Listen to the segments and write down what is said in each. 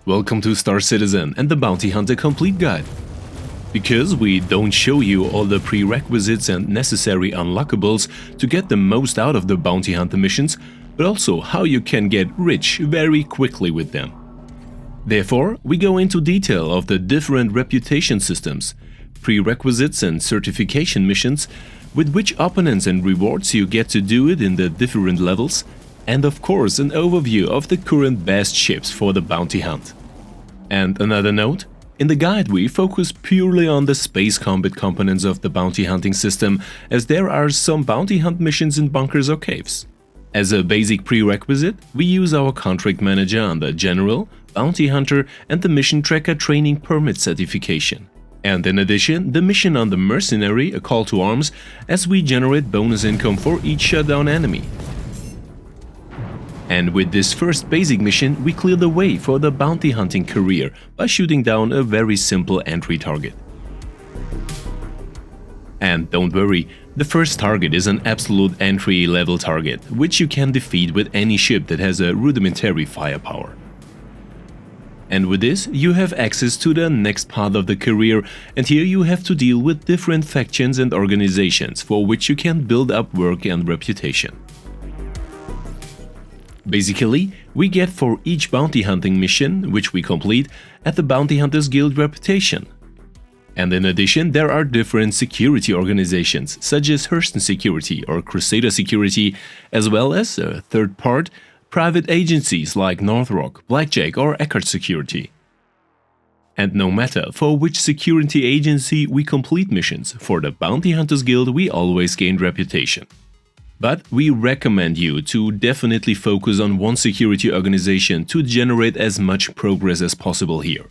Welcome to Star Citizen and the Bounty Hunter Complete Guide. Because we don't show you all the prerequisites and necessary unlockables to get the most out of the Bounty Hunter missions, but also how you can get rich very quickly with them. Therefore, we go into detail of the different reputation systems, prerequisites and certification missions, with which opponents and rewards you get to do it in the different levels, and of course an overview of the current best ships for the bounty hunt. And another note, in the guide we focus purely on the space combat components of the bounty hunting system, as there are some bounty hunt missions in bunkers or caves. As a basic prerequisite, we use our contract manager under General, Bounty Hunter and the Mission Tracker Training Permit certification. And in addition, the mission on the Mercenary, a call to arms, as we generate bonus income for each shutdown enemy. And with this first basic mission, we clear the way for the bounty hunting career by shooting down a very simple entry target. And don't worry, the first target is an absolute entry-level target, which you can defeat with any ship that has a rudimentary firepower. And with this, you have access to the next part of the career, and here you have to deal with different factions and organizations for which you can build up work and reputation. Basically, we get for each bounty hunting mission, which we complete, at the Bounty Hunters Guild reputation. And in addition, there are different security organizations, such as Hurston Security or Crusader Security, as well as a third part, private agencies like Northrock, Blackjack or Eckert Security. And no matter for which security agency we complete missions, for the Bounty Hunters Guild we always gain reputation. But we recommend you to definitely focus on one security organization to generate as much progress as possible here.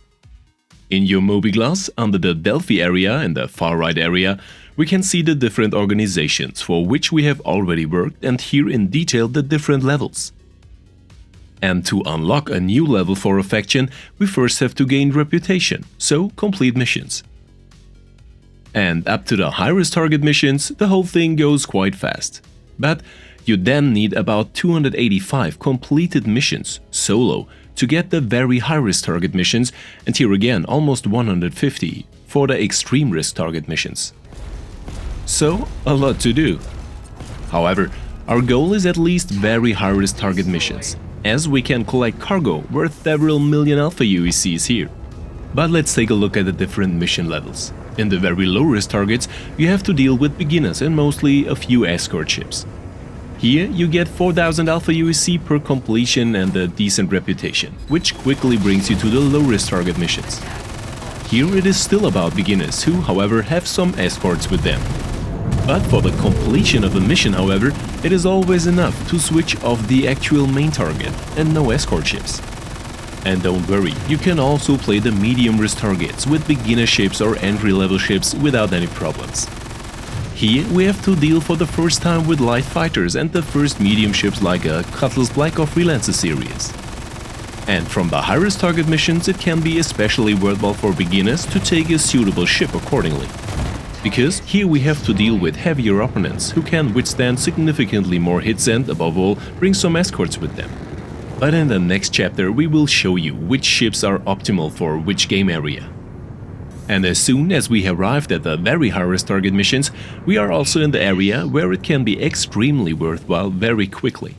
In your Mobiglass, under the Delphi area in the far right area, we can see the different organizations for which we have already worked and here in detail the different levels. And to unlock a new level for a faction, we first have to gain reputation, so complete missions. And up to the high-risk target missions, the whole thing goes quite fast. But you then need about 285 completed missions, solo, to get the very high-risk target missions, and here again almost 150 for the extreme risk target missions. So, a lot to do. However, our goal is at least very high-risk target missions, as we can collect cargo worth several million alpha UECs here. But let's take a look at the different mission levels. In the very low-risk targets, you have to deal with beginners and mostly a few escort ships. Here you get 4000 alpha UEC per completion and a decent reputation, which quickly brings you to the low-risk target missions. Here it is still about beginners who, however, have some escorts with them. But for the completion of a mission, however, it is always enough to switch off the actual main target and no escort ships. And don't worry, you can also play the medium-risk targets with beginner ships or entry-level ships without any problems. Here we have to deal for the first time with light fighters and the first medium ships like a Cutlass Black or Freelancer series. And from the high-risk target missions it can be especially worthwhile for beginners to take a suitable ship accordingly. Because here we have to deal with heavier opponents who can withstand significantly more hits and, above all, bring some escorts with them. But in the next chapter we will show you which ships are optimal for which game area. And as soon as we have arrived at the very high-risk target missions, we are also in the area where it can be extremely worthwhile very quickly.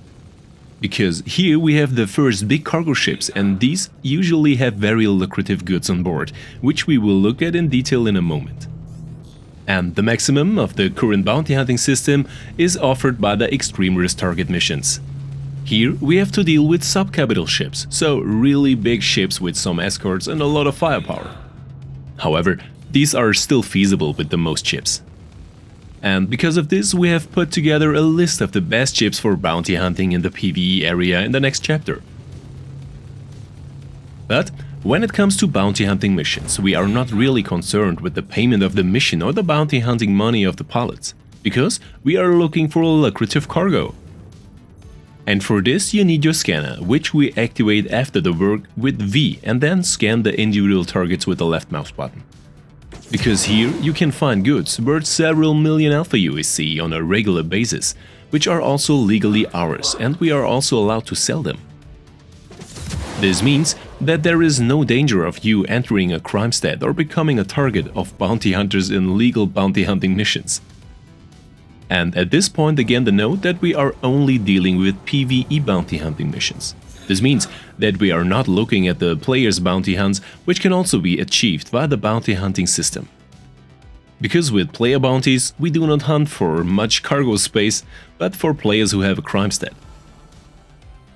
Because here we have the first big cargo ships, and these usually have very lucrative goods on board, which we will look at in detail in a moment. And the maximum of the current bounty hunting system is offered by the extreme risk target missions. Here we have to deal with sub-capital ships, so really big ships with some escorts and a lot of firepower. However, these are still feasible with the most ships. And because of this, we have put together a list of the best ships for bounty hunting in the PvE area in the next chapter. But when it comes to bounty hunting missions, we are not really concerned with the payment of the mission or the bounty hunting money of the pilots, because we are looking for a lucrative cargo. And for this you need your scanner, which we activate after the work with V and then scan the individual targets with the left mouse button. Because here you can find goods worth several million alpha UEC on a regular basis, which are also legally ours and we are also allowed to sell them. This means that there is no danger of you entering a crime stat or becoming a target of bounty hunters in legal bounty hunting missions. And at this point again the note that we are only dealing with PvE bounty hunting missions. This means that we are not looking at the player's bounty hunts, which can also be achieved via the bounty hunting system. Because with player bounties, we do not hunt for much cargo space, but for players who have a crime stat.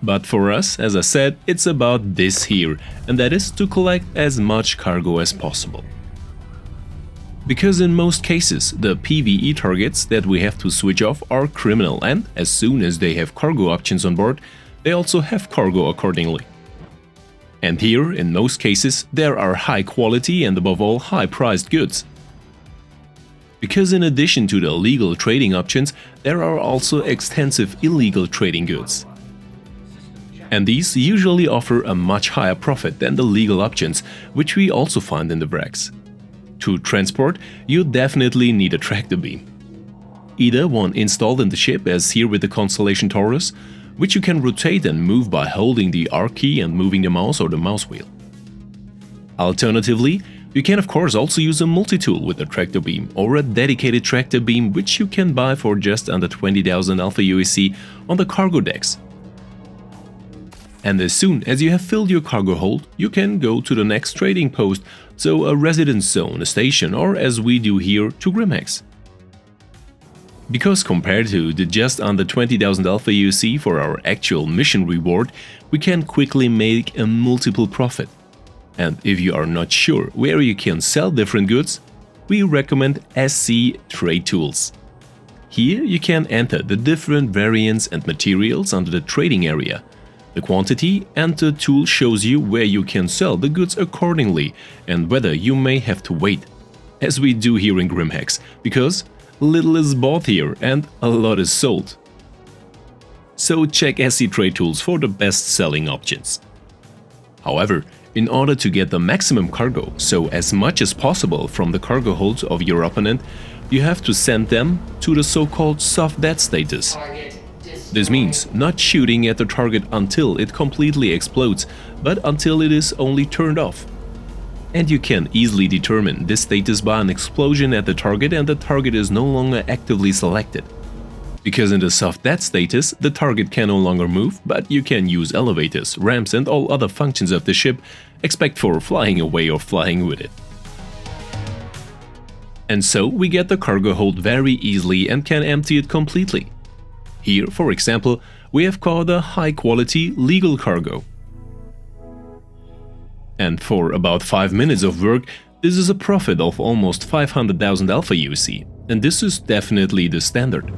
But for us, as I said, it's about this here, and that is to collect as much cargo as possible. Because in most cases, the PvE targets that we have to switch off are criminal, and as soon as they have cargo options on board, they also have cargo accordingly. And here, in most cases, there are high quality and above all high priced goods. Because in addition to the legal trading options, there are also extensive illegal trading goods. And these usually offer a much higher profit than the legal options, which we also find in the wrecks. To transport, you definitely need a tractor beam. Either one installed in the ship, as here with the Constellation Taurus, which you can rotate and move by holding the R key and moving the mouse or the mouse wheel. Alternatively, you can of course also use a multi-tool with a tractor beam or a dedicated tractor beam, which you can buy for just under 20,000 Alpha USC on the cargo decks. And as soon as you have filled your cargo hold, you can go to the next trading post, so a residence zone, a station, or as we do here, to Grimhex. Because compared to the just under 20,000 Alpha USC for our actual mission reward, we can quickly make a multiple profit. And if you are not sure where you can sell different goods, we recommend SC Trade Tools. Here you can enter the different variants and materials under the trading area, the quantity, and the tool shows you where you can sell the goods accordingly and whether you may have to wait, as we do here in Grimhex, because little is bought here and a lot is sold. So check SC Trade Tools for the best selling options. However, in order to get the maximum cargo, so as much as possible from the cargo holds of your opponent, you have to send them to the so-called soft dead status. This means not shooting at the target until it completely explodes, but until it is only turned off. And you can easily determine this status by an explosion at the target and the target is no longer actively selected. Because in the soft dead status, the target can no longer move, but you can use elevators, ramps and all other functions of the ship, except for flying away or flying with it. And so we get the cargo hold very easily and can empty it completely. Here, for example, we have caught a high-quality legal cargo. And for about 5 minutes of work, this is a profit of almost 500,000 Alpha USC, and this is definitely the standard.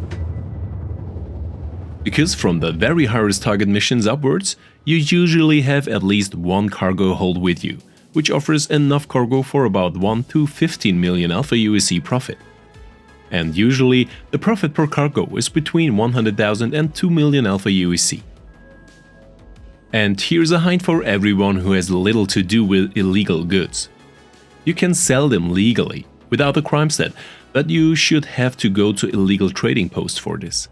Because from the very high-risk target missions upwards, you usually have at least one cargo hold with you, which offers enough cargo for about 1 to 15 million Alpha USC profit. And usually, the profit per cargo is between 100,000 and 2 million Alpha USC. And here's a hint for everyone who has little to do with illegal goods. You can sell them legally, without a crime stat, but you should have to go to illegal trading posts for this.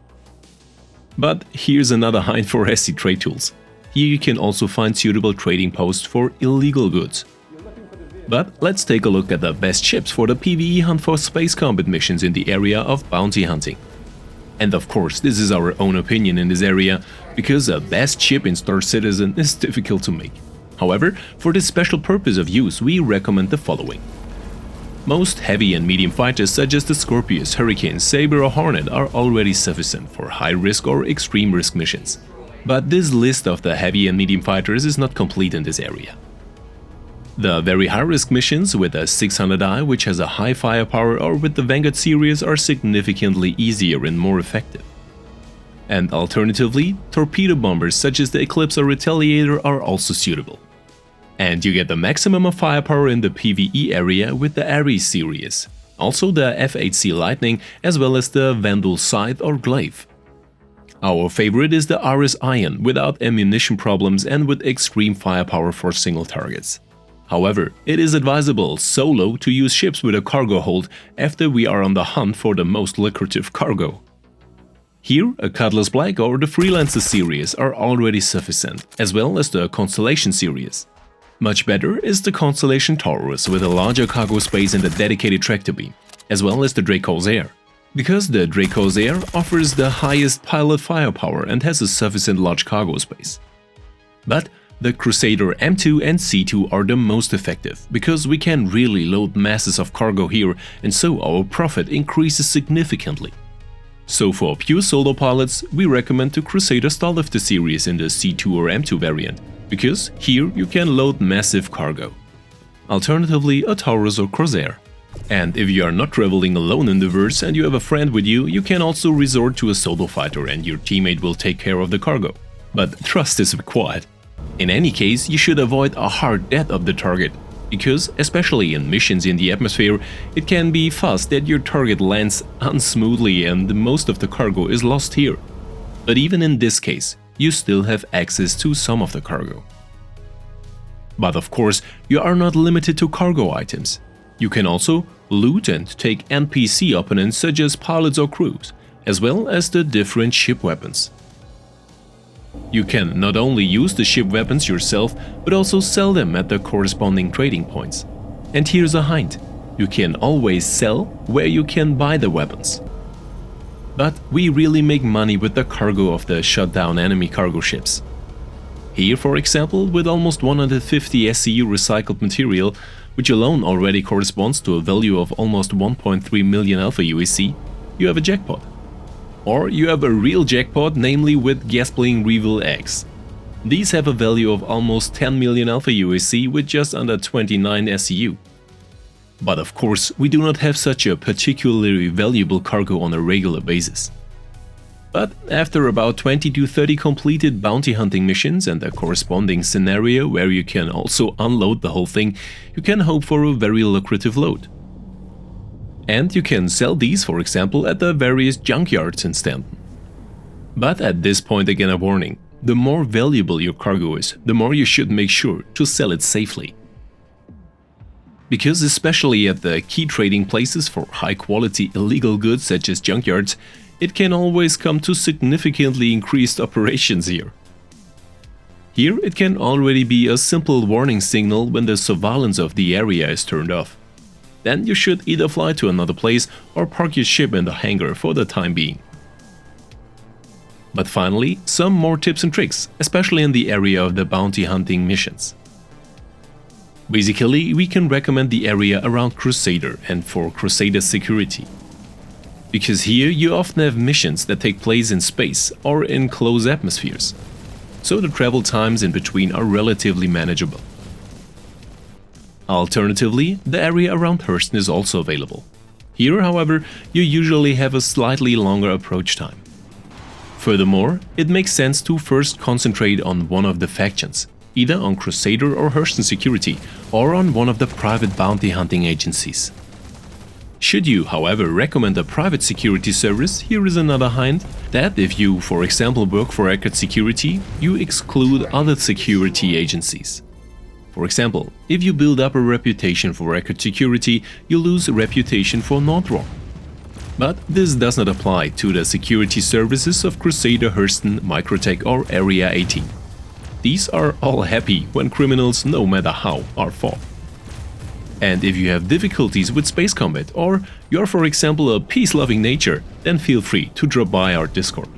But here's another hint for SC Trade Tools. Here you can also find suitable trading posts for illegal goods. But let's take a look at the best ships for the PvE hunt for space combat missions in the area of bounty hunting. And of course, this is our own opinion in this area, because a best ship in Star Citizen is difficult to make. However, for this special purpose of use, we recommend the following. Most heavy and medium fighters such as the Scorpius, Hurricane, Saber or Hornet are already sufficient for high-risk or extreme-risk missions. But this list of the heavy and medium fighters is not complete in this area. The very high-risk missions with a 600i, which has a high firepower, or with the Vanguard series are significantly easier and more effective. And alternatively, torpedo bombers such as the Eclipse or Retaliator are also suitable. And you get the maximum of firepower in the PvE area with the Ares series, also the F8C Lightning as well as the Vandal Scythe or Glaive. Our favorite is the Ares Iron without ammunition problems and with extreme firepower for single targets. However, it is advisable solo to use ships with a cargo hold after we are on the hunt for the most lucrative cargo. Here, a Cutlass Black or the Freelancer series are already sufficient, as well as the Constellation series. Much better is the Constellation Taurus with a larger cargo space and a dedicated tractor beam, as well as the Drake Corsair, because the Drake Corsair offers the highest pilot firepower and has a sufficient large cargo space. But the Crusader M2 and C2 are the most effective, because we can really load masses of cargo here, and so our profit increases significantly. So for pure solo pilots, we recommend the Crusader Starlifter series in the C2 or M2 variant, because here you can load massive cargo. Alternatively, a Taurus or Corsair. And if you are not traveling alone in the verse and you have a friend with you, you can also resort to a solo fighter and your teammate will take care of the cargo. But trust is required. In any case, you should avoid a hard death of the target, because, especially in missions in the atmosphere, it can be fast that your target lands unsmoothly and most of the cargo is lost here. But even in this case, you still have access to some of the cargo. But of course, you are not limited to cargo items. You can also loot and take NPC opponents such as pilots or crews, as well as the different ship weapons. You can not only use the ship weapons yourself, but also sell them at the corresponding trading points. And here's a hint: you can always sell where you can buy the weapons. But we really make money with the cargo of the shut down enemy cargo ships. Here, for example, with almost 150 SCU recycled material, which alone already corresponds to a value of almost 1.3 million Alpha USC, you have a jackpot. Or you have a real jackpot, namely with Gasbling Reveal X. These have a value of almost 10 million Alpha USC with just under 29 SCU. But of course, we do not have such a particularly valuable cargo on a regular basis. But after about 20 to 30 completed bounty hunting missions and a corresponding scenario where you can also unload the whole thing, you can hope for a very lucrative load. And you can sell these, for example, at the various junkyards in Stanton. But at this point again a warning: the more valuable your cargo is, the more you should make sure to sell it safely. Because especially at the key trading places for high-quality illegal goods such as junkyards, it can always come to significantly increased operations here. Here it can already be a simple warning signal when the surveillance of the area is turned off. Then you should either fly to another place or park your ship in the hangar for the time being. But finally, some more tips and tricks, especially in the area of the bounty hunting missions. Basically, we can recommend the area around Crusader and for Crusader security. Because here you often have missions that take place in space or in close atmospheres, so the travel times in between are relatively manageable. Alternatively, the area around Hurston is also available. Here, however, you usually have a slightly longer approach time. Furthermore, it makes sense to first concentrate on one of the factions, either on Crusader or Hurston security, or on one of the private bounty hunting agencies. Should you, however, recommend a private security service, here is another hint that if you, for example, work for Eckert Security, you exclude other security agencies. For example, if you build up a reputation for Eckert Security, you lose a reputation for Northrop. But this does not apply to the security services of Crusader, Hurston, Microtech or Area 18. These are all happy when criminals, no matter how, are fought. And if you have difficulties with space combat, or you're for example a peace-loving nature, then feel free to drop by our Discord.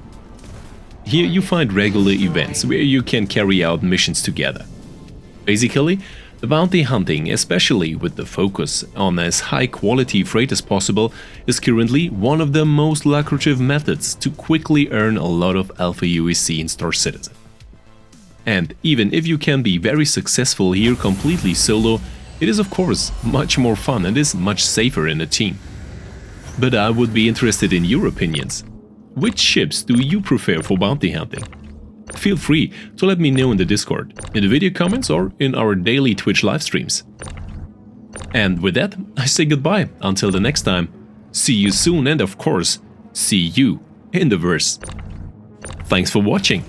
Here you find regular events where you can carry out missions together. Basically, the bounty hunting, especially with the focus on as high-quality freight as possible, is currently one of the most lucrative methods to quickly earn a lot of Alpha USC in Star Citizen. And even if you can be very successful here completely solo, it is of course much more fun and is much safer in a team. But I would be interested in your opinions. Which ships do you prefer for bounty hunting? Feel free to let me know in the Discord, in the video comments or in our daily Twitch live streams. And with that, I say goodbye until the next time. See you soon and of course, see you in the verse. Thanks for watching.